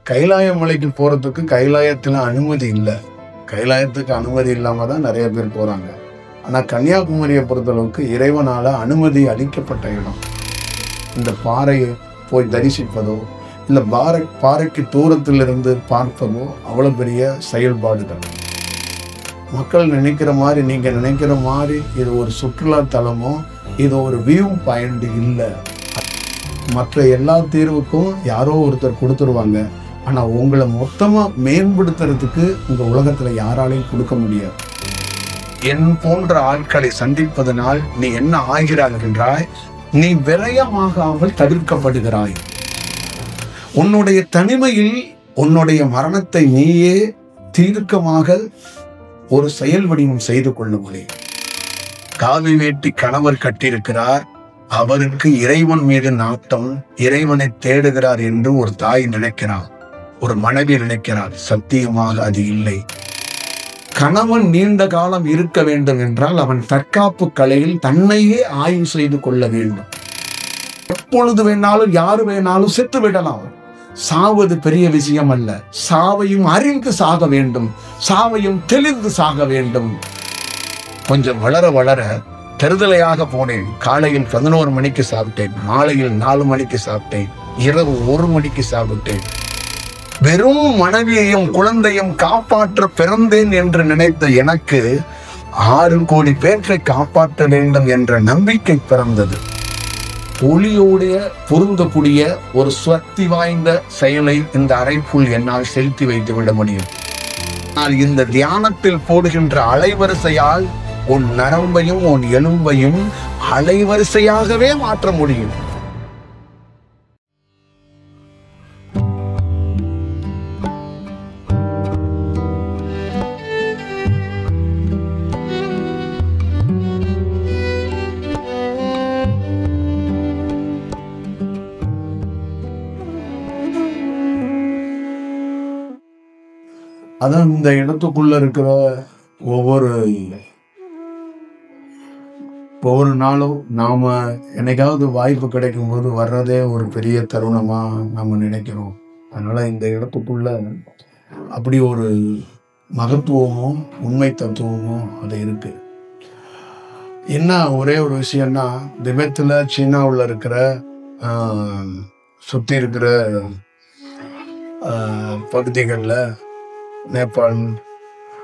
கைலாய மலைக்கு போறதுக்கு கைலாயத்துல அனுமதி இல்லை. கைலாயத்துக்கு அனுமதி இல்லாம தான் நிறைய பேர் போறாங்க. ஆனா கன்னியாகுமரியை பொறுத்தளவுக்கு இறைவனால அனுமதி அளிக்கப்பட்ட இடம். இந்த பாறையை போய் தரிசிப்பதோ இந்த பாறைக்கு தூரத்திலிருந்து பார்ப்பதோ அவ்வளவு பெரிய செயல்பாடுகள். மக்கள் நினைக்கிற மாதிரி, நீங்க நினைக்கிற மாதிரி இது ஒரு சுற்றுலா தலமோ இது ஒரு வியூ பாயிண்ட் இல்லை. மற்ற எல்லா தீர்வுக்கும் யாரோ ஒருத்தர் கொடுத்துருவாங்க. ஆனா உங்களை மொத்தமா மேம்படுத்துறதுக்கு இந்த உலகத்துல யாராலையும் கொடுக்க முடியாது. என் போன்ற ஆட்களை சந்திப்பதனால் நீ என்ன ஆகிறாய் என்றாய்? நீ விரயமாகாமல் தவிர்க்கப்படுகிறாய். உன்னுடைய தனிமையில் உன்னுடைய மரணத்தை நீயே தீர்க்கமாக ஒரு செயல் வடிவம் செய்து கொள்ள முடியும். காவி வேட்டி கணவர் கட்டியிருக்கிறார். அவருக்கு இறைவன் மீது நாட்டம், இறைவனை தேடுகிறார் என்று ஒரு தாய் நினைக்கிறார், ஒரு மனைவி நினைக்கிறார். சத்தியமாக அது இல்லை. கணவன் நீண்ட காலம் இருக்க வேண்டும் என்றால் அவன் தற்காப்பு கலையில் தன்னையே ஆய்வு செய்து கொள்ள வேண்டும். எப்பொழுது வேணாலும் யாரு வேணாலும் செத்து விடலாம். சாவது பெரிய விஷயம் அல்ல. சாவையும் அறிந்து சாக வேண்டும், சாவையும் தெளிந்து சாக வேண்டும். கொஞ்சம் வளர வளர தெருதலையாக போனேன். காலையில் 11 மணிக்கு சாப்பிட்டேன், மாலையில் 4 மணிக்கு சாப்பிட்டேன், இரவு 1 மணிக்கு சாப்பிட்டேன். வெறும் மனைவியையும் குழந்தையும் காப்பாற்ற பிறந்தேன் என்று நினைத்த எனக்கு 6 கோடி பேற்றை காப்பாற்ற வேண்டும் என்ற நம்பிக்கை பிறந்தது. ஒளியோடைய பொருந்தக்கூடிய ஒரு சக்தி வாய்ந்த செயலை இந்த அறைக்குள் என்னால் செலுத்தி வைத்து விட முடியும். ஆனால் இந்த தியானத்தில் போடுகின்ற அலைவரிசையால் உன் நரம்பையும் உன் எலும்பையும் அலைவரிசையாகவே மாற்ற முடியும். அதான் இந்த இடத்துக்குள்ள இருக்கிற ஒவ்வொரு நாளும் நாம என்னைக்காவது வாய்ப்பு கிடைக்கும் போது வர்றதே ஒரு பெரிய தருணமா நம்ம நினைக்கிறோம். அதனால இந்த இடத்துக்குள்ள அப்படி ஒரு மகத்துவமும் உண்மை தத்துவமும் அது இருக்கு. என்ன ஒரே ஒரு விஷயம்னா, திபெத்தில் சீனாவில் இருக்கிற சுற்றி இருக்கிற பகுதிகளில், நேபாள்,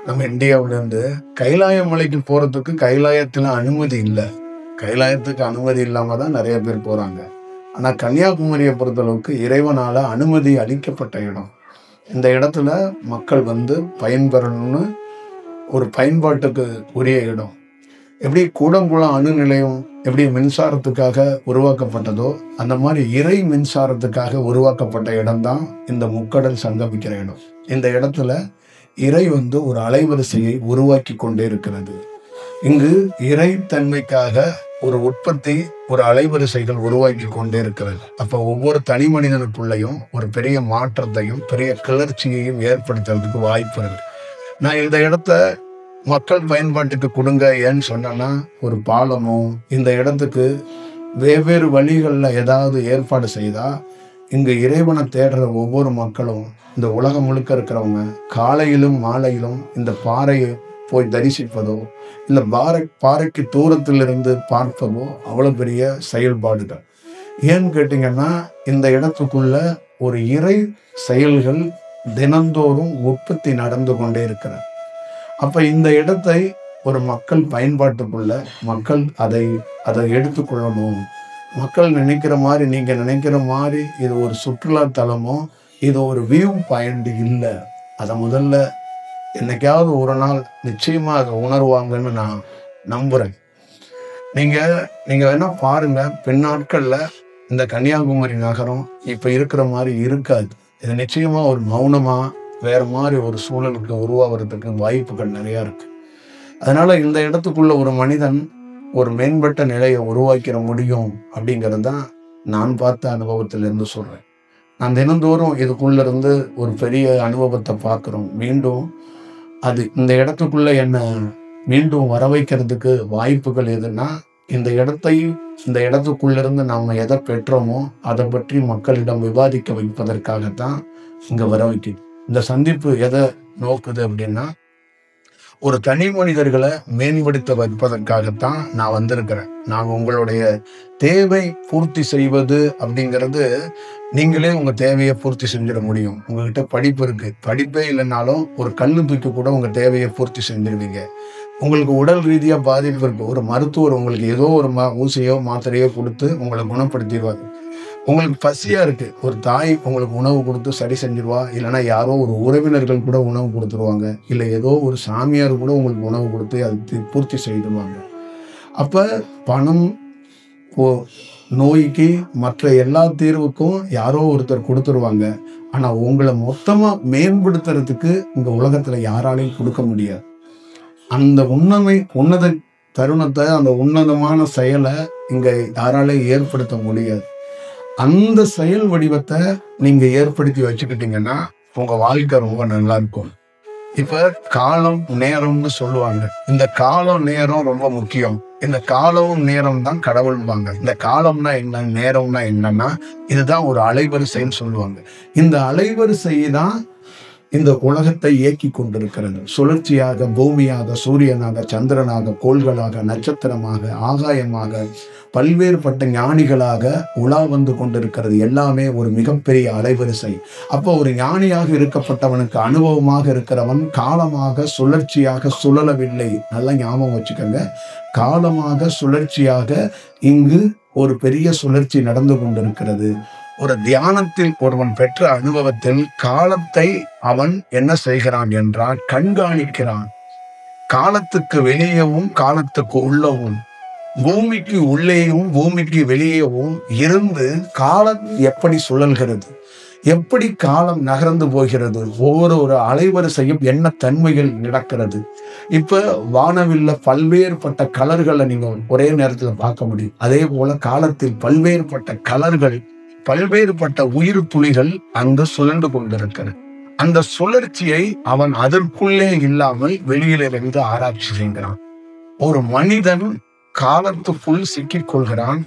நம்ம இந்தியாவிலேருந்து கைலாய மலைக்கு போகிறதுக்கு கைலாயத்தில் அனுமதி இல்லை. கைலாயத்துக்கு அனுமதி இல்லாமல் தான் நிறைய பேர் போகிறாங்க. ஆனால் கன்னியாகுமரியை பொறுத்தளவுக்கு இறைவனால் அனுமதி அளிக்கப்பட்ட இடம். இந்த இடத்துல மக்கள் வந்து பயன்பெறணும்னு ஒரு பயன்பாட்டுக்கு உரிய இடம். எப்படி கூடங்குளம் அணு நிலையம் எப்படி மின்சாரத்துக்காக உருவாக்கப்பட்டதோ அந்த மாதிரி இறை மின்சாரத்துக்காக உருவாக்கப்பட்ட இடம்தான் இந்த முக்கடல் சங்கமிக்கிற இடம். இந்த இடத்துல இறை வந்து ஒரு அலைவரிசையை உருவாக்கி கொண்டே இருக்கிறது. இங்கு இறை தன்மைக்காக ஒரு உற்பத்தி, ஒரு அலைவரிசைகள் உருவாக்கி கொண்டே இருக்கிறது. அப்போ ஒவ்வொரு தனி மனிதனுக்குள்ளையும் ஒரு பெரிய மாற்றத்தையும் பெரிய கிளர்ச்சியையும் ஏற்படுத்துறதுக்கு வாய்ப்பு இருக்கு. நான் இந்த இடத்த மக்கள் பயன்பாட்டுக்கு கொடுங்க ஏன்னு சொன்னேன்னா, ஒரு பாலமோ இந்த இடத்துக்கு வெவ்வேறு வழிகளில் ஏதாவது ஏற்பாடு செய்தா இங்கு இறைவனை தேடுற ஒவ்வொரு மக்களும், இந்த உலகம் முழுக்க இருக்கிறவங்க காலையிலும் மாலையிலும் இந்த பாறையை போய் தரிசிப்பதோ இந்த பாறைக்கு தூரத்திலிருந்து பார்ப்பதோ அவ்வளோ பெரிய செயல்பாடுகள். ஏன்னு கேட்டிங்கன்னா, இந்த இடத்துக்குள்ள ஒரு இறை செயல்கள் தினந்தோறும் உற்பத்தி நடந்து கொண்டே இருக்கிறது. அப்போ இந்த இடத்தை ஒரு மக்கள் பயன்பாட்டுக்குள்ள மக்கள் அதை எடுத்துக்கொள்ளணும். மக்கள் நினைக்கிற மாதிரி, நீங்கள் நினைக்கிற மாதிரி இது ஒரு சுற்றுலா தலமோ இது ஒரு வியூ பாயிண்ட் இல்லை. அதை முதல்ல என்னைக்காவது ஒரு நாள் நிச்சயமாக அதை உணர்வாங்கன்னு நான் நம்புகிறேன். நீங்கள் வேணா பாருங்க, பின்னாட்களில் இந்த கன்னியாகுமரி நகரம் இப்போ இருக்கிற மாதிரி இருக்காது. இது நிச்சயமாக ஒரு மௌனமாக வேறு மாதிரி ஒரு சூழலுக்கு உருவாகிறதுக்கு வாய்ப்புகள் நிறையா இருக்குது. அதனால் இந்த இடத்துக்குள்ள ஒரு மனிதன் ஒரு மேம்பட்ட நிலையை உருவாக்கிற முடியும் அப்படிங்கிறது தான் நான் பார்த்த அனுபவத்திலிருந்து சொல்கிறேன். நான் தினந்தோறும் இதுக்குள்ளே இருந்து ஒரு பெரிய அனுபவத்தை பார்க்குறோம். மீண்டும் அது இந்த இடத்துக்குள்ளே என்னை மீண்டும் வர வைக்கிறதுக்கு வாய்ப்புகள் எதுன்னா, இந்த இடத்துக்குள்ளிருந்து நாம் எதை பெற்றோமோ அதை பற்றி மக்களிடம் விவாதிக்க வைப்பதற்காகத்தான் இங்க வர வைக்குது. இந்த சந்திப்பு எதை நோக்குது அப்படின்னா, ஒரு தனி மனிதர்களை மேம்படுத்த வைப்பதற்காகத்தான் நான் வந்திருக்கிறேன். நான் உங்களுடைய தேவை பூர்த்தி செய்வது அப்படிங்கிறது, நீங்களே உங்க தேவையை பூர்த்தி செஞ்சிட முடியும். உங்ககிட்ட படிப்பு இருக்கு, படிப்பே இல்லைன்னாலும் ஒரு கல்லு தூக்கி கூட உங்க தேவையை பூர்த்தி செஞ்சிருவீங்க. உங்களுக்கு உடல் ரீதியா பாதிப்பு இருக்கு, ஒரு மருத்துவர் உங்களுக்கு ஏதோ ஒரு ஊசியோ மாத்திரையோ கொடுத்து உங்களை குணப்படுத்திடுவாரு. உங்களுக்கு பசியா இருக்கு, ஒரு தாய் உங்களுக்கு உணவு கொடுத்து சரி செஞ்சிருவா. இல்லைன்னா யாரோ ஒரு உறவினர்கள் கூட உணவு கொடுத்துருவாங்க. இல்லை ஏதோ ஒரு சாமியார் கூட உங்களுக்கு உணவு கொடுத்து அது பூர்த்தி செய்துருவாங்க. அப்ப பணம், நோய்க்கு, மற்ற எல்லா தீர்வுக்கும் யாரோ ஒருத்தர் கொடுத்துருவாங்க. ஆனா உங்களை மொத்தமா மேம்படுத்துறதுக்கு இந்த உலகத்துல யாராலையும் கொடுக்க முடியாது. அந்த உன்னத தருணத்தை, அந்த உன்னதமான செயலை இங்க யாராலையும் ஏற்படுத்த முடியாது. அந்த செயல் வடிவத்தை நீங்க ஏற்படுத்தி வச்சுக்கிட்டீங்கன்னா உங்க வாழ்க்கை ரொம்ப நல்லா இருக்கும். இப்ப காலம் நேரம்னு சொல்லுவாங்க. இந்த காலம் நேரம் ரொம்ப முக்கியம். இந்த காலமும் நேரம் தான் கடவுள்பாங்க. இந்த காலம்னா என்ன, நேரம்னா என்னன்னா, இதுதான் ஒரு அலைவரிசைன்னு சொல்லுவாங்க. இந்த அலைவரிசை தான் இந்த உலகத்தை இயக்கி கொண்டிருக்கிறது. சுழற்சியாக, பூமியாக, சூரியனாக, சந்திரனாக, கோள்களாக, நட்சத்திரமாக, ஆகாயமாக, பல்வேறுபட்ட ஞானிகளாக உலா வந்து கொண்டிருக்கிறது. எல்லாமே ஒரு மிகப்பெரிய அலைவரிசை. அப்போ ஒரு ஞானியாக இருக்கப்பட்டவனுக்கு அனுபவமாக இருக்கிறவன் காலமாக சுழற்சியாக சுழலவில்லை. நல்லா ஞாபகம் வச்சுக்கோங்க. காலமாக சுழற்சியாக இங்கு ஒரு பெரிய சுழற்சி நடந்து கொண்டிருக்கிறது. ஒரு தியானத்தில் ஒருவன் பெற்ற அனுபவத்தில் காலத்தை அவன் என்ன செய்கிறான் என்றால் கண்காணிக்கிறான். காலத்துக்கு வெளியேவும் காலத்துக்கு உள்ளவும், பூமிக்கு உள்ளேயும் பூமிக்கு வெளியேவும் இருந்து காலம் எப்படி சுழல்கிறது, எப்படி காலம் நகர்ந்து போகிறது, ஒவ்வொரு அலைவரிசையும் என்ன தன்மைகள் நடக்கிறது. இப்ப வானவில்ல பல்வேறுபட்ட கலர்களை நீங்க ஒரே நேரத்துல பார்க்க முடியும். அதே போல காலத்தில் பல்வேறுபட்ட கலர்கள், பல்வேறுபட்ட உயிர் துளிகள் அங்கு சுழன்று கொண்டிருக்கிறது. அந்த சுழற்சியை அவன் அதற்குள்ளே இல்லாமல் வெளியிலிருந்து ஆராய்ச்சி செய்கிறான். ஒரு மனிதன் காலத்துக்குள் சிக்கிக் கொள்கிறான்.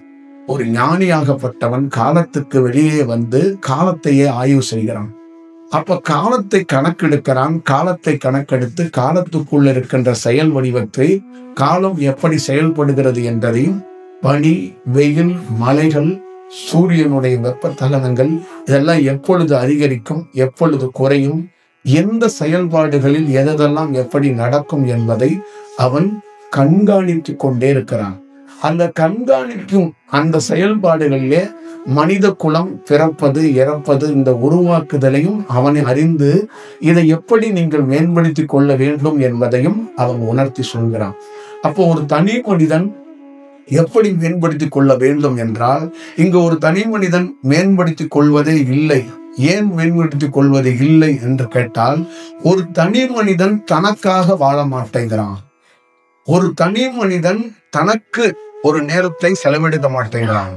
ஒரு ஞானியாகப்பட்டவன் காலத்துக்கு வெளியே வந்து காலத்தையே ஆய்வு செய்கிறான். அப்ப காலத்தை கணக்கெடுக்கிறான். காலத்தை கணக்கெடுத்து காலத்துக்குள் இருக்கின்ற செயல் வடிவத்தை, காலம் எப்படி செயல்படுகிறது என்றதையும், பனி, வெயில், மலைகள், சூரியனுடைய வெப்பத்தலனங்கள் இதெல்லாம் எப்பொழுது அதிகரிக்கும், எப்பொழுது குறையும், எந்த செயல்பாடுகளில் எதெல்லாம் எப்படி நடக்கும் என்பதை அவன் கண்காணித்து கொண்டே இருக்கிறான். அந்த கண்காணிக்கும் அந்த செயல்பாடுகளிலே மனித குலம் பிறப்பது, இறப்பது, இந்த உருவாக்குதலையும் அவனை அறிந்து இதை எப்படி நீங்கள் மேம்படுத்திக் கொள்ள வேண்டும் என்பதையும் அவன் உணர்த்தி சொல்கிறான். அப்போ ஒரு தனி மனிதன் எப்படி மேம்படுத்திக் கொள்ள வேண்டும் என்றால், இங்கு ஒரு தனி மனிதன் மேம்படுத்திக் கொள்வதே இல்லை. ஏன் மேம்படுத்திக் கொள்வது இல்லை என்று கேட்டால், ஒரு தனி மனிதன் தனக்காக வாழ மாட்டேங்கிறான். ஒரு தனி மனிதன் தனக்கு ஒரு நேரத்தை செலவிட மாட்டேங்கிறான்.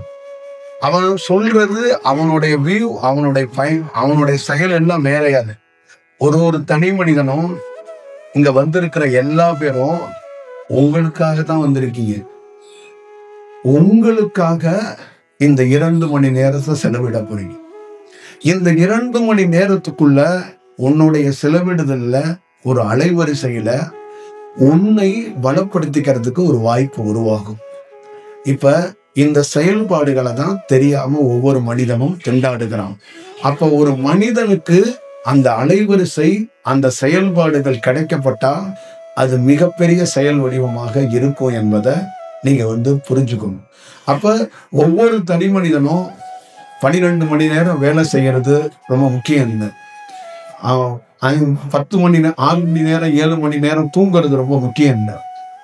அவன் சொல்றது, அவனுடைய வியூ, அவனுடைய செயல் எல்லாம் வேறையாது. ஒரு தனி மனிதனும் இங்க வந்திருக்கிற எல்லா பேரும் உங்களுக்காக தான் வந்திருக்கீங்க. உங்களுக்காக இந்த 2 மணி நேரத்தை செலவிட போறீங்க. இந்த 2 மணி நேரத்துக்குள்ள உன்னுடைய செலவிடுதல்ல ஒரு அலைவரிசையில உன்னை பலப்படுத்திக்கிறதுக்கு ஒரு வாய்ப்பு உருவாகும். இப்ப இந்த செயல்பாடுகளை தான் தெரியாம ஒவ்வொரு மனிதனும் திண்டாடுகிறான். அப்ப ஒரு மனிதனுக்கு அந்த அலைவரிசை, அந்த செயல்பாடுகள் கிடைக்கப்பட்டா அது மிகப்பெரிய செயல் வடிவமாக இருக்கும் என்பதை நீங்க புரிஞ்சுக்கணும். அப்ப ஒவ்வொரு தனி மனிதனும் 12 மணி நேரம் வேலை செய்யறது ரொம்ப முக்கியம் இல்லை. 10 மணி நேரம், 6 மணி நேரம், 7 மணி நேரம் தூங்குறது ரொம்ப முக்கியம் இல்லை.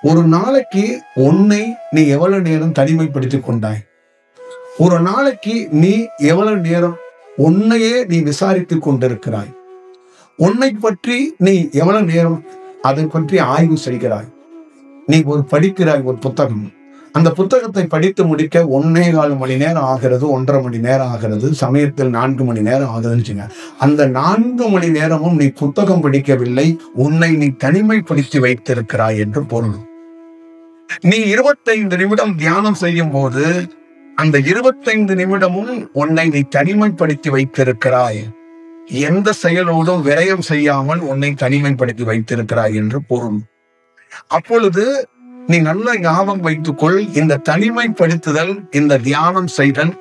ஒரு நாளைக்கு உன்னை நீ எவ்வளவு நேரம் தனிமைப்படுத்திக் கொண்டாய்? ஒரு நாளைக்கு நீ எவ்வளவு நேரம் உன்னையே நீ விசாரித்துக் கொண்டிருக்கிறாய்? உன்னை பற்றி நீ எவ்வளவு நேரம் அதை பற்றி ஆய்வு செய்கிறாய்? நீ படிக்கிறாய் ஒரு புத்தகம். அந்த புத்தகத்தை படித்து முடிக்க 1.25 மணி நேரம் ஆகிறது, 1.5 மணி நேரம் ஆகிறது, சமயத்தில் 4 மணி நேரம் ஆகுதுன்னு. அந்த 4 மணி நேரமும் நீ புத்தகம் படிக்கவில்லை, உன்னை நீ தனிமைப்படுத்தி வைத்திருக்கிறாய் என்று பொருள். நீ 25 நிமிடம் தியானம் செய்யும் போது அந்த 25 நிமிடமும் உன்னை நீ தனிமைப்படுத்தி வைத்திருக்கிறாய். எந்த செயலோடும் விரயம் செய்யாமல் உன்னை தனிமைப்படுத்தி வைத்திருக்கிறாய் என்று பொருள். அப்பொழுது நீ நல்ல ஞாபகம் வைத்துக்கொள், இந்த தனிமைப்படுத்துதல், இந்த தியானம் செய்தல்,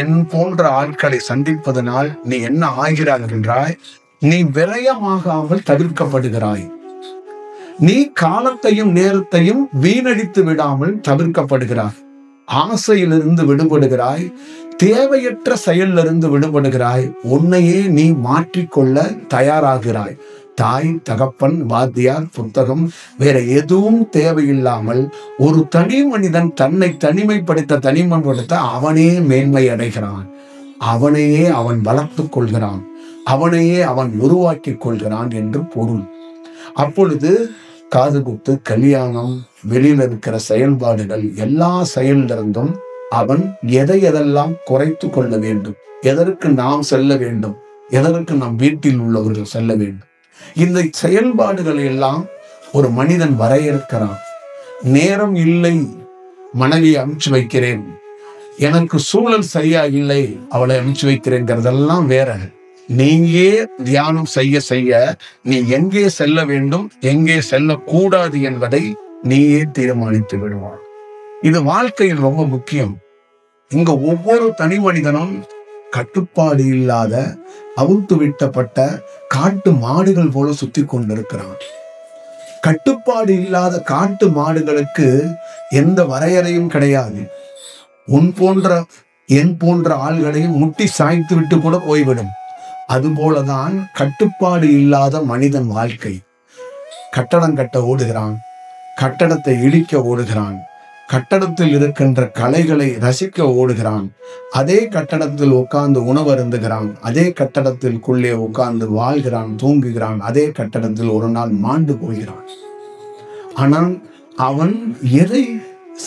என் போன்ற ஆட்களை சந்திப்பதனால் நீ என்ன ஆகிறாய் என்றாய், நீ விரயமாகாமல் தவிர்க்கப்படுகிறாய். நீ காலத்தையும் நேரத்தையும் வீணடித்து விடாமல் தவிர்க்கப்படுகிறாய். ஆசையிலிருந்து விடுபடுகிறாய். தேவையற்ற செயலிலிருந்து விடுபடுகிறாய். உன்னையே நீ மாற்றிக்கொள்ள தயாராகிறாய். தாய், தகப்பன், வாத்தியார், புத்தகம், வேற எதுவும் தேவையில்லாமல் ஒரு தனி மனிதன் தன்னை தனிமைப்படுத்த அவனே மேன்மை அடைகிறான். அவனையே அவன் வளர்த்துக் கொள்கிறான். அவனையே அவன் உருவாக்கி கொள்கிறான் என்று பொருள். அப்பொழுது காது குத்து, கல்யாணம், வெளியில் இருக்கிற செயல்பாடுகள், எல்லா செயலிலிருந்தும் அவன் எதையெல்லாம் குறைத்து கொள்ள வேண்டும், எதற்கு நாம் செல்ல வேண்டும், எதற்கு நம் வீட்டில் உள்ளவர்கள் செல்ல வேண்டும், இந்த செயல்பாடுகளை எல்லாம் ஒரு மனிதன் வரையறுக்கிறான். நேரம் இல்லை, மனைவியை அனுப்பிச்சு வைக்கிறேன், எனக்கு சூழல் சரியா இல்லை, அவளை அனுப்பிச்சு வைக்கிறேங்கிறதெல்லாம் வேற. நீங்கே தியானம் செய்ய செய்ய நீ எங்கே செல்ல வேண்டும், எங்கே செல்லக்கூடாது என்பதை நீயே தீர்மானித்து விடுவான். இது வாழ்க்கையில் ரொம்ப முக்கியம். இங்க ஒவ்வொரு தனி மனிதனும் கட்டுப்பாடு இல்லாத, அவுத்து விட்டப்பட்ட காட்டு மாடுகள் போல சுத்தி கொண்டிருக்கிறான். கட்டுப்பாடு இல்லாத காட்டு மாடுகளுக்கு எந்த வரையறையும் கிடையாது. என் போன்ற ஆள்களையும் முட்டி சாய்த்து விட்டு கூட போய்விடும். அதுபோலதான் கட்டுப்பாடு இல்லாத மனிதன் வாழ்க்கை. கட்டடம் கட்ட ஓடுகிறான், கட்டடத்தை இடிக்க ஓடுகிறான், கட்டடத்தில் இருக்கின்ற கலைகளை ரசிக்க ஓடுகிறான், அதே கட்டடத்தில் உட்கார்ந்து உணவு அருந்துகிறான், அதே கட்டடத்திற்குள்ளே உட்கார்ந்து வாழ்கிறான், தூங்குகிறான், அதே கட்டடத்தில் ஒரு நாள் மாண்டு போகிறான். ஆனால் அவன் எதை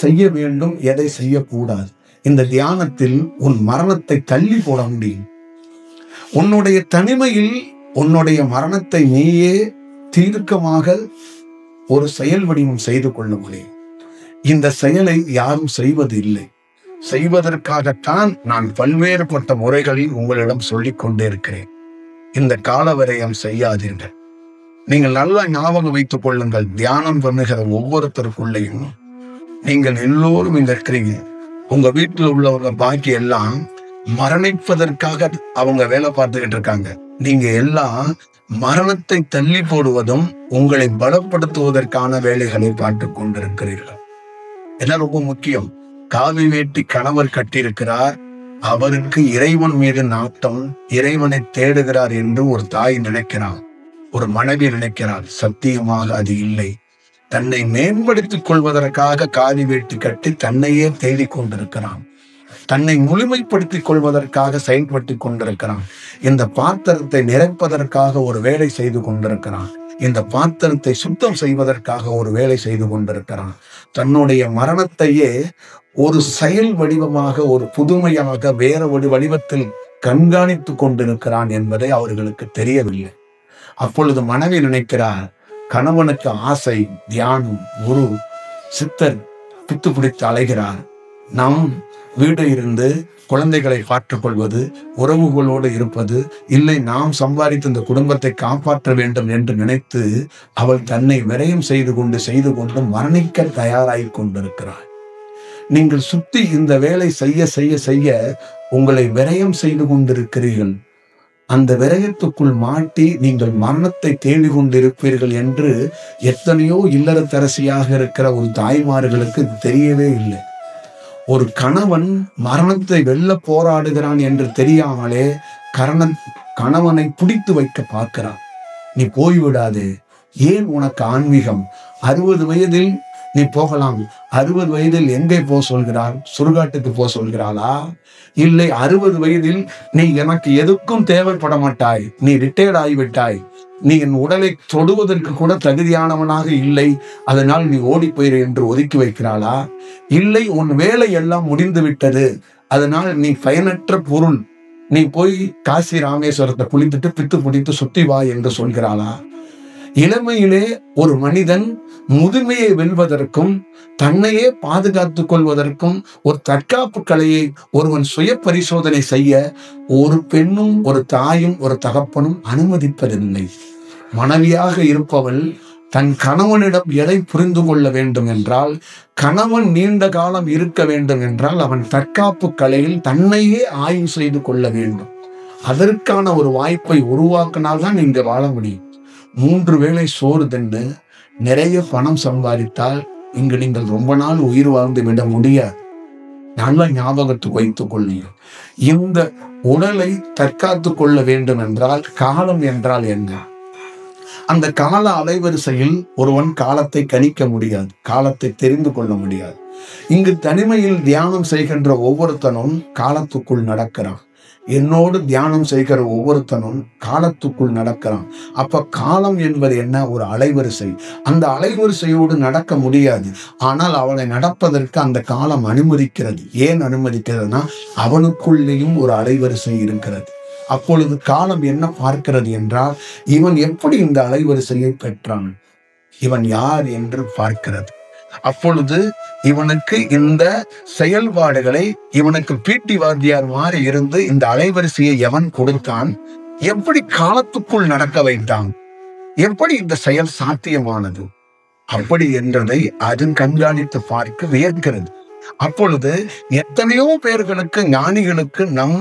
செய்ய வேண்டும், எதை செய்யக்கூடாது, இந்த தியானத்தில் உன் மரணத்தை தள்ளி போட முடியும். உன்னுடைய தனிமையில் உன்னுடைய மரணத்தை நீயே தீர்க்கமாக ஒரு செயல் வடிவம் செய்து கொள்ள முடியும். இந்த செயலை யாரும் செய்வது இல்லை. செய்வதற்காகத்தான் நான் பல்வேறுபட்ட முறைகளில் உங்களிடம் சொல்லிக் கொண்டே இருக்கிறேன். இந்த காலவரையம் செய்யாதீர்கள். நீங்கள் நல்லா ஞாபகம் வைத்துக் கொள்ளுங்கள். தியானம் பண்ணுகிற ஒவ்வொருத்தருக்குள்ளேயும் நீங்கள் எல்லோரும் இங்க இருக்கிறீங்க. உங்க வீட்டில் உள்ளவங்க பாக்கி எல்லாம் மரணிப்பதற்காக அவங்க வேலை பார்த்துக்கிட்டு இருக்காங்க. நீங்க எல்லாம் மரணத்தை தள்ளி போடுவதும் உங்களை பலப்படுத்துவதற்கான வேலைகளை பார்த்து கொண்டிருக்கிறீர்கள். எல்லாம் ரொம்ப முக்கியம். காவி வேட்டி கணவர் கட்டியிருக்கிறார், அவருக்கு இறைவன் மீது நாட்டம், இறைவனை தேடுகிறார் என்று ஒரு தாய் நினைக்கிறார், ஒரு மனைவி நினைக்கிறார். சத்தியமாக அது இல்லை. தன்னை மேம்படுத்திக் கொள்வதற்காக காவி வேட்டி கட்டி தன்னையே தேடிக் கொண்டிருக்கிறான். தன்னை முழுமைப்படுத்திக் கொள்வதற்காக செயல்பட்டுக் கொண்டிருக்கிறான். இந்த பாத்திரத்தை நிறைப்பதற்காக ஒரு வேலை செய்து கொண்டிருக்கிறான். இந்த பாத்திரத்தை சுத்தம் செய்வதற்காக ஒரு வேலை செய்து கொண்டிருக்கிறான். தன்னுடைய மரணத்தையே ஒரு செயல் வடிவமாக, ஒரு புதுமையாக, வேற ஒரு வடிவத்தில் கண்காணித்து கொண்டிருக்கிறான் என்பதை அவர்களுக்கு தெரியவில்லை. அப்பொழுது மனைவி நினைக்கிறார், கணவனுக்கு ஆசை, தியானம், குரு, சித்தர் பித்து பிடித்து அலைகிறார். நாம் வீடு இருந்து குழந்தைகளை பார்த்துக் கொள்வது, உறவுகளோடு இருப்பது, இல்லை நாம் சம்பாதித்து இந்த குடும்பத்தை காப்பாற்ற வேண்டும் என்று நினைத்து அவள் தன்னை விரயம் செய்து கொண்டு மரணிக்க தயாராகி கொண்டிருக்கிறாள். நீங்கள் சுத்தி இந்த வேலை செய்ய செய்ய செய்ய உங்களை விரயம் செய்து கொண்டிருக்கிறீர்கள். அந்த விரயத்துக்குள் மாட்டி நீங்கள் மரணத்தை தேடி கொண்டிருப்பீர்கள் என்று எத்தனையோ இல்லறத்தரசியாக இருக்கிற ஒரு தாய்மார்களுக்கு தெரியவே இல்லை. ஒரு கணவன் மரணத்தை வெல்ல போராடுகிறான் என்று தெரியாமலே கணவனை பிடித்து வைக்க பார்க்கிறான். நீ போய்விடாது, ஏன் உனக்கு ஆன்மீகம்? 60 வயதில் நீ போகலாம். 60 வயதில் எங்கே போக சொல்கிறார்? சுடுகாட்டுக்கு போக சொல்கிறாளா? இல்லை, 60 வயதில் நீ எனக்கு எதுக்கும் தேவைப்பட மாட்டாய், நீ ரிட்டையர்ட் ஆகிவிட்டாய், நீ என் உடலை தொடுவதற்கு கூட தகுதியானவனாக இல்லை, அதனால் நீ ஓடி போயிரு என்று ஒதுக்கி வைக்கிறாளா? இல்லை, உன் வேலை எல்லாம் முடிந்து விட்டது, அதனால் நீ பயனற்ற பொருள், நீ போய் காசி ராமேஸ்வரத்தை குளித்துட்டு பித்து பிடித்து சுத்தி வா என்று சொல்கிறாளா? இளமையிலே ஒரு மனிதன் முதுமையை வெல்வதற்கும் தன்னையே பாதுகாத்துக் கொள்வதற்கும் ஒரு தற்காப்பு கலையை ஒருவன் சுய பரிசோதனை செய்ய ஒரு பெண்ணும் ஒரு தாயும் ஒரு தகப்பனும் அனுமதிப்பதில்லை. மனைவியாக இருப்பவள் தன் கணவனிடம் எதை புரிந்து கொள்ள வேண்டும் என்றால், கணவன் நீண்ட காலம் இருக்க வேண்டும் என்றால் அவன் தற்காப்பு கலையில் தன்னையே ஆய்வு செய்து கொள்ள வேண்டும். அதற்கான ஒரு வாய்ப்பை உருவாக்கினால்தான் இங்க வாழ முடியும். 3 வேளை சோறு தின்னு நிறைய பணம் சம்பாதித்தால் இங்கு நீங்கள் ரொம்ப நாள் உயிர் வாழ்ந்து விட முடியாது. நல்ல ஞாபகத்துக்கு வைத்துக் கொள்ளுங்கள். இந்த உடலை தற்காத்து கொள்ள வேண்டும் என்றால் காலம் என்றால் என்ன? அந்த கால அலைவரிசையில் ஒருவன் காலத்தை கணிக்க முடியாது, காலத்தை தெரிந்து கொள்ள முடியாது. இங்கு தனிமையில் தியானம் செய்கின்ற ஒவ்வொருத்தனும் காலத்துக்குள் நடக்கிறான். என்னோடு தியானம் செய்கிற ஒவ்வொருத்தனும் காலத்துக்குள் நடக்கிறான். அப்ப காலம் என்பது என்ன? ஒரு அலைவரிசை. அந்த அலைவரிசையோடு நடக்க முடியாது. ஆனால் அவனை நடப்பதற்கு அந்த காலம் அனுமதிக்கிறது. ஏன் அனுமதிக்கிறதுனா அவனுக்குள்ளேயும் ஒரு அலைவரிசை இருக்கிறது. அப்பொழுது காலம் என்ன பார்க்கிறது என்றால், இவன் எப்படி இந்த அலைவரிசையை பெற்றான், இவன் யார் என்று பார்க்கிறது. அப்பொழுது இவனுக்கு இந்த செயல்பாடுகளை, இவனுக்கு பீட்டி வாத்தியார் மாதிரி இருந்து இந்த அலைவரிசையை எவன் கொடுத்தான், எப்படி காலத்துக்குள் நடக்க வைத்தான், எப்படி இந்த செயல் சாத்தியமானது, அப்படி என்றதை அது கண்காணித்து பார்க்க வியக்கிறது. அப்பொழுது எத்தனையோ பேர்களுக்கு, ஞானிகளுக்கு நம்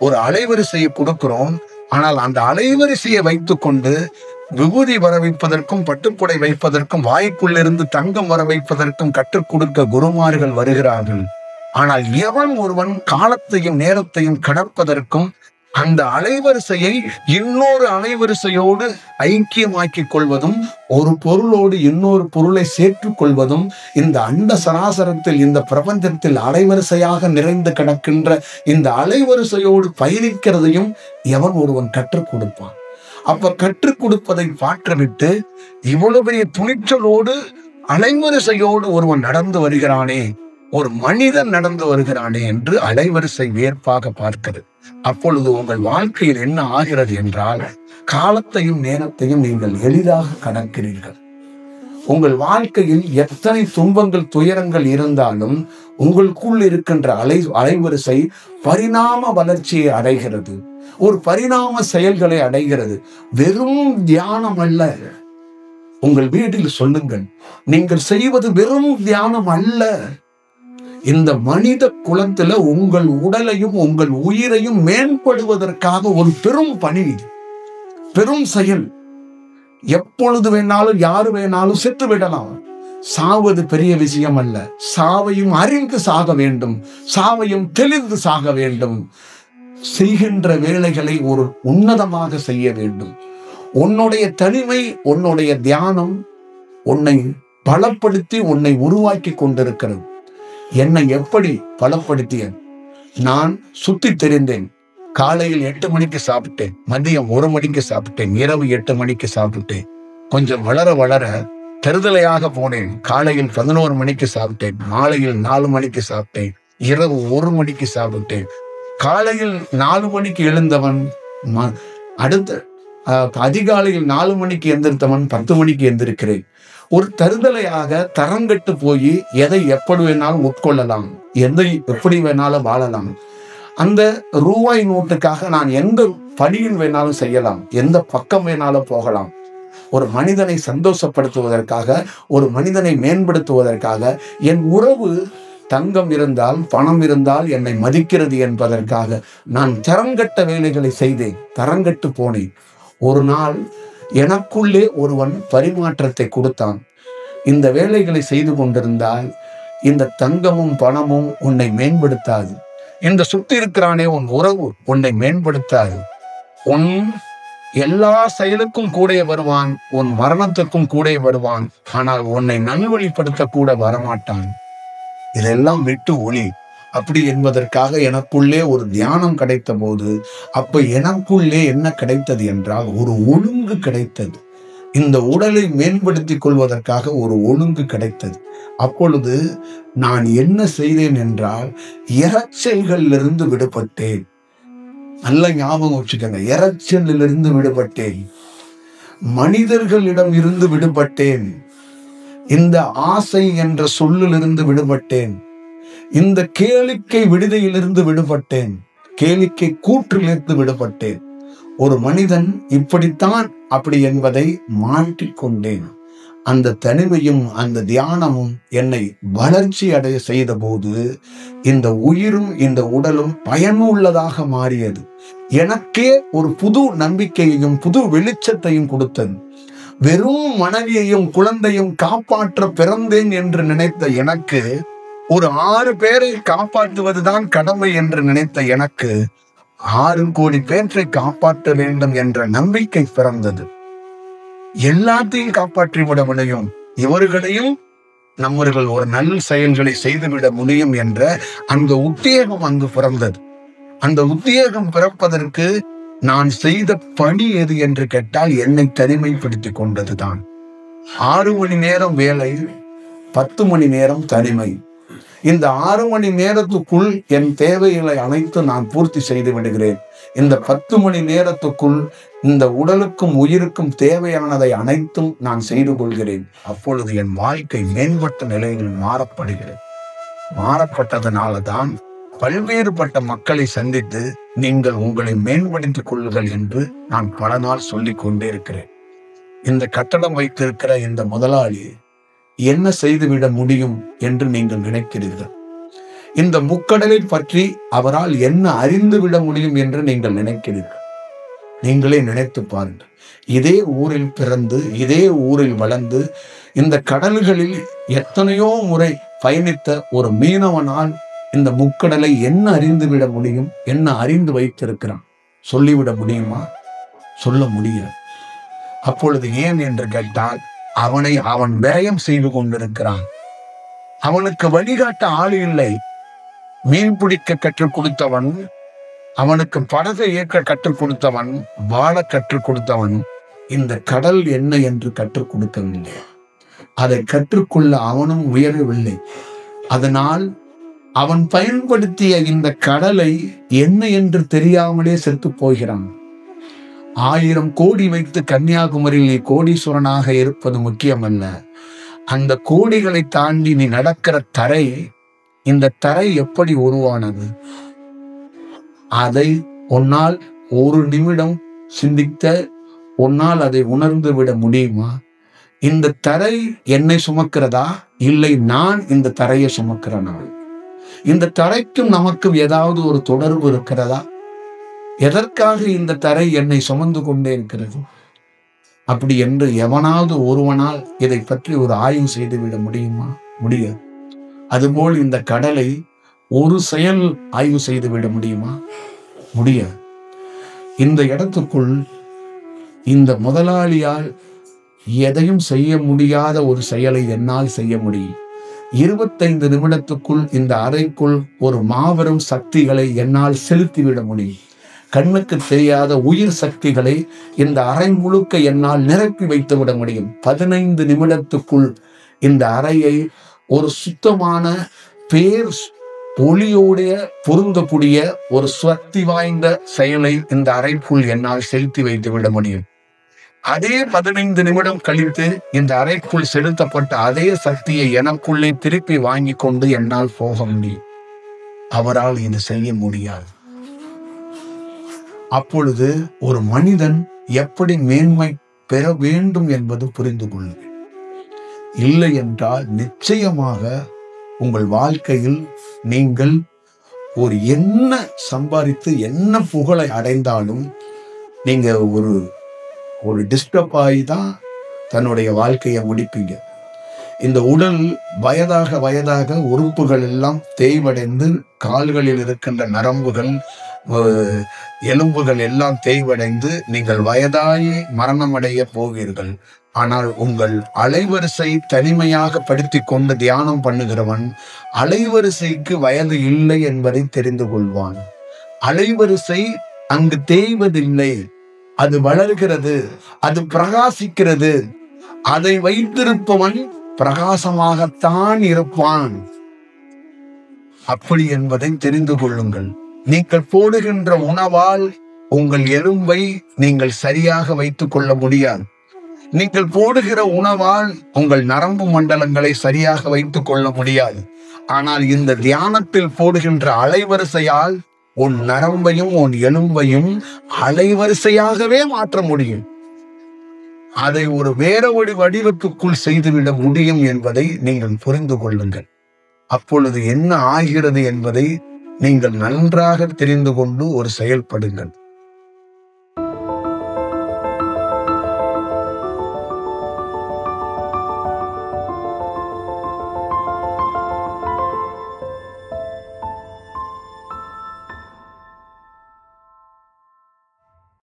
ஒரு அலைவரிசையை கொடுக்கிறோம். ஆனால் அந்த அலைவரிசையை வைத்துக் கொண்டு விபூதி வர வைப்பதற்கும் பட்டுப்புடை வைப்பதற்கும் வாய்க்குள்ளிருந்து தங்கம் வர வைப்பதற்கும் கற்றுக் கொடுக்க குருமார்கள் வருகிறார்கள். ஆனால் எவன் ஒருவன் காலத்தையும் நேரத்தையும் கடப்பதற்கும் அந்த அலைவரிசையை இன்னொரு அலைவரிசையோடு ஐக்கியமாக்கிக் கொள்வதும், ஒரு பொருளோடு இன்னொரு பொருளை சேர்த்துக் கொள்வதும், இந்த அண்ட சராசரத்தில், இந்த பிரபஞ்சத்தில் அலைவரிசையாக நிறைந்து கிடக்கின்ற இந்த அலைவரிசையோடு பயணிக்கிறதையும் எவன் ஒருவன் கற்றுக் கொடுப்பான். அப்ப கற்றுக் கொடுப்பதை பார்த்துவிட்டு இவ்வளவு பெரிய துணிச்சலோடு அலைவரிசையோடு ஒருவன் நடந்து வருகிறானே, ஒரு மனிதன் நடந்து வருகிறானே என்று அலைவரிசை வியப்பாக பார்க்கிறது. அப்பொழுது உங்கள் வாழ்க்கையில் என்ன ஆகிறது என்றால், காலத்தையும் நேரத்தையும் நீங்கள் எளிதாக கடக்கிறீர்கள். உங்கள் வாழ்க்கையில் எத்தனை துன்பங்கள் துயரங்கள் இருந்தாலும் உங்களுக்குள் இருக்கின்ற அலைவரிசை பரிணாம வளர்ச்சியை அடைகிறது, ஒரு பரிணாம செயல்களை அடைகிறது. வெறும் தியானம் அல்ல. உங்கள் வீட்டில் சொல்லுங்கள், நீங்கள் செய்வது வெறும் தியானம் அல்ல. இந்த மனித குலத்துல உங்கள் உடலையும் உங்கள் உயிரையும் மேம்படுவதற்காக ஒரு பெரும் பணி, பெரும் செயல். எப்பொழுது வேணாலும் யாரு வேணாலும் செத்து விடலாம். சாவது பெரிய விஷயம் அல்ல. சாவையும் அறிந்து சாக வேண்டும், சாவையும் தெளிந்து சாக வேண்டும். செய்கின்ற வேலைகளை ஒரு உன்னதமாக செய்ய வேண்டும். உன்னுடைய தனிமை, உன்னுடைய தியானம் உன்னை பலப்படுத்தி உன்னை உருவாக்கி கொண்டிருக்கிறது. என்னை எப்படி பலப்படுத்திய? நான் சுத்தி தெரிந்தேன். காலையில் 8 மணிக்கு சாப்பிட்டேன், மதியம் 1 மணிக்கு சாப்பிட்டேன், இரவு 8 மணிக்கு சாப்பிட்டேன். கொஞ்சம் வளர வளர தருதலையாக போனேன். காலையில் 11 மணிக்கு சாப்பிட்டேன், மாலையில் 4 மணிக்கு சாப்பிட்டேன், இரவு 1 மணிக்கு சாப்பிட்டேன். காலையில் 4 மணிக்கு எழுந்தவன் அடுத்த அதிகாலையில் 4 மணிக்கு எந்திரித்தவன் 10 மணிக்கு எந்திருக்கிறேன். ஒரு தருதலையாக தரங்கட்டு போய் எதை எப்படி வேணாலும் உட்கொள்ளலாம், எதை எப்படி வேணாலும் வாழலாம். அந்த ரூபாய் நோட்டுக்காக நான் எந்த படியில் வேணாலும் செய்யலாம், எந்த பக்கம் வேணாலும் போகலாம். ஒரு மனிதனை சந்தோஷப்படுத்துவதற்காக, ஒரு மனிதனை மேம்படுத்துவதற்காக, என் உறவு தங்கம் இருந்தால் பணம் இருந்தால் என்னை மதிக்கிறது என்பதற்காக நான் தரங்கட்ட வேலைகளை செய்தேன், தரங்கட்டு போனேன். ஒரு நாள் எனக்குள்ளே ஒருவன் பரிமாற்றத்தை கொடுத்தான். இந்த வேலைகளை செய்து கொண்டிருந்தால் இந்த தங்கமும் பணமும் உன்னை மேம்படுத்தாது. இந்த சுத்தி இருக்கிறானே உன் உறவு உன்னை மேம்படுத்தாது. உன் எல்லா செயலுக்கும் கூட வருவான், உன் மரணத்துக்கும் கூட வருவான். ஆனால் உன்னை நல்வழிப்படுத்த கூட வரமாட்டான். இதெல்லாம் விட்டு ஒளி. அப்படி என்பதற்காக எனக்குள்ளே ஒரு தியானம் கிடைத்த போது, அப்ப எனக்குள்ளே என்ன கிடைத்தது என்றால் ஒரு ஒழுங்கு கிடைத்தது. இந்த உடலை மேம்படுத்திக் கொள்வதற்காக ஒரு ஒழுங்கு கிடைத்தது. அப்பொழுது நான் என்ன செய்தேன் என்றால் இரைச்சல்களிலிருந்து விடுபட்டேன். நல்ல ஞாபகம் வச்சுக்கோங்க, இரைச்சலிலிருந்து விடுபட்டேன், மனிதர்களிடம் இருந்து விடுபட்டேன். இந்த ஆசை என்ற சொல்லிலிருந்து விடுபட்டேன். இந்த கேளிக்கை விடுதியிலிருந்து விடுபட்டேன். கேளிக்கை கூற்றிலிருந்து விடுபட்டேன். ஒரு மனிதன் இப்படித்தான் அப்படி என்பதை மாற்றிக்கொண்டேன். அந்த தனிமையும் அந்த தியானமும் என்னை வளர்ச்சி அடைய செய்த போது இந்த உயிரும் இந்த உடலும் பயனுள்ளதாக மாறியது. எனக்கே ஒரு புது நம்பிக்கையையும் புது வெளிச்சத்தையும் கொடுத்தது. வெறும் மனைவியையும் குழந்தையும் காப்பாற்ற பிறந்தேன் என்று நினைத்த எனக்கு, ஒரு 6 பேரை காப்பாற்றுவதுதான் கடமை என்று நினைத்த எனக்கு 6 கோடி பேற்றை காப்பாற்ற வேண்டும் என்ற நம்பிக்கை பிறந்தது. எல்லாத்தையும் காப்பாற்றி விட முடியும், இவர்களையும் நம்மர்கள் ஒரு நல்ல செயல்களை செய்துவிட முடியும் என்ற அந்த உத்வேகம் அங்கு பிறந்தது. அந்த உத்வேகம் பிறப்பதற்கு நான் செய்த பணி எது என்று கேட்டால் என்னை தனிமைப்படுத்திக் கொண்டதுதான். 6 மணி நேரம் வேலை, 10 மணி நேரம் தனிமை. இந்த 6 மணி நேரத்துக்குள் என் தேவைகளை அனைத்து நான் பூர்த்தி செய்து விடுகிறேன். இந்த 10 மணி நேரத்துக்குள் இந்த உடலுக்கும் உயிருக்கும் தேவையானதை அனைத்தும் நான் செய்து கொள்கிறேன். அப்பொழுது என் வாழ்க்கை மேம்பட்ட நிலையில் மாறப்படுகிறது. மாறப்பட்டதனால தான் பல்வேறுபட்ட மக்களை சந்தித்து நீங்கள் உங்களை மேம்படுத்திக் கொள்ளுங்கள் என்று நான் பல நாள் சொல்லிக் கொண்டே இருக்கிறேன். இந்த கட்டடம் வைத்திருக்கிற இந்த முதலாளி என்ன செய்துவிட முடியும் என்று நீங்கள் நினைக்கிறீர்கள்? இந்த முக்கடலை பற்றி அவரால் என்ன அறிந்து விட முடியும் என்று நீங்கள் நினைக்கிறீர்கள்? நீங்களே நினைத்து பாருங்கள். இதே ஊரில் பிறந்து இதே ஊரில் வளர்ந்து இந்த கடல்களில் எத்தனையோ முறை பயணித்த ஒரு மீனவனால் இந்த முக்கடலை என்ன அறிந்து விட முடியும்? என்ன அறிந்து வைத்திருக்கிறான்? சொல்லிவிட முடியுமா? சொல்ல முடியாது. அப்பொழுது ஏன் என்று கேட்டால் அவன் விரயம் செய்து கொண்டிருக்கிறான். அவனுக்கு வழிகாட்ட ஆள் இல்லை. மீன் பிடிக்க கற்றுக் கொடுத்தவன், அவனுக்கு படகை இயக்க கற்றுக் கொடுத்தவன், வாழ கற்றுக் கொடுத்தவன் இந்த கடல் என்ன என்று கற்றுக் கொடுக்கவில்லை. அதை கற்றுக்கொள்ள அவனும் உயரவில்லை. அதனால் அவன் பயன்படுத்திய இந்த கடலை என்ன என்று தெரியாமலே செத்து போகிறான். 1000 கோடி வைத்து கன்னியாகுமரியில் கோடீஸ்வரனாக இருப்பது முக்கியமல்ல. அந்த கோடிகளை தாண்டி நீ நடக்கிற தரை, இந்த தரை எப்படி உருவானது? அதை உன்னால் ஒரு நிமிடம் சிந்தித்த உன்னால் அதை உணர்ந்து விட முடியுமா? இந்த தரை என்னை சுமக்கிறதா, இல்லை நான் இந்த தரையை சுமக்கிறேனா? இந்த தரைக்கும் நமக்கும் ஏதாவது ஒரு தொடர்பு இருக்கிறதா? எதற்காக இந்த தரை என்னை சுமந்து கொண்டே இருக்கிறது? அப்படி என்று எவனாவது ஒருவனால் இதை பற்றி ஒரு ஆய்வு செய்துவிட முடியுமா? முடியாது. அதுபோல் இந்த கடலை ஒரு செயல் ஆய்வு செய்துவிட முடியுமா? முடியாது. இந்த இடத்துக்குள் இந்த முதலாளியால் எதையும் செய்ய முடியாத ஒரு செயலை என்னால் செய்ய முடியும். 25 நிமிடத்துக்குள் இந்த அறைக்குள் ஒரு மாபெரும் சக்திகளை என்னால் செலுத்திவிட முடியும். கண்ணுக்கு தெரியாத உயிர் சக்திகளை இந்த அறை முழுக்க என்னால் நிரப்பி வைத்து விட முடியும். 15 நிமிடத்துக்குள் இந்த அறையை ஒரு சுத்தமான பேர் ஒளியோடைய பொருந்தக்கூடிய ஒரு சக்தி வாய்ந்த செயலை இந்த அறைக்குள் என்னால் செலுத்தி வைத்து விட முடியும். அதே 15 நிமிடம் கழித்து இந்த அறைக்குள் செலுத்தப்பட்ட அதே சக்தியை எனக்குள்ளே திருப்பி வாங்கி கொண்டு என்னால் போக முடியும். அவரால் இது செய்ய முடியாது. அப்பொழுது ஒரு மனிதன் எப்படி மேன்மை பெற வேண்டும் என்பது புரிந்து கொள்ளுங்கள். இல்லை என்றால் நிச்சயமாக உங்கள் வாழ்க்கையில் நீங்கள் ஒரு என்ன சம்பாதித்து என்ன புகழை அடைந்தாலும் நீங்க ஒரு டிஸ்டர்ப் ஆகி தான் தன்னுடைய வாழ்க்கையை முடிப்பீங்க. இந்த உடல் வயதாக வயதாக உறுப்புகள் எல்லாம் தேய்வடைந்து கால்களில் இருக்கின்ற நரம்புகள் எலும்புகள் எல்லாம் தேய்வடைந்து நீங்கள் வயதாகி மரணமடைய போவீர்கள். ஆனால் உங்கள் அலைவரிசை தனிமையாக படுத்தி கொண்டு தியானம் பண்ணுகிறவன் அலைவரிசைக்கு வயது இல்லை என்பதை தெரிந்து கொள்வான். அலைவரிசை அங்கு தேய்வதில்லை, அது வளர்கிறது, அது பிரகாசிக்கிறது. அதை வைத்திருப்பவன் பிரகாசமாகத்தான் இருப்பான். அப்படி என்பதை தெரிந்து கொள்ளுங்கள். நீங்கள் போடுகின்ற உணவால் உங்கள் எலும்பை நீங்கள் சரியாக வைத்துக் கொள்ள முடியாது. நீங்கள் போடுகிற உணவால் உங்கள் நரம்பு மண்டலங்களை சரியாக வைத்துக் கொள்ள முடியாது. ஆனால் இந்த தியானத்தில் போடுகின்ற அலைவரிசையால் உன் நரம்பையும் உன் எலும்பையும் அலைவரிசையாகவே மாற்ற முடியும். அதை ஒரு வேற ஒரு வடிவத்துக்குள் செய்துவிட முடியும் என்பதை நீங்கள் புரிந்து கொள்ளுங்கள். அப்பொழுது என்ன ஆகிறது என்பதை நீங்கள் நன்றாக தெரிந்து கொண்டு ஒரு செயல்படுங்கள்.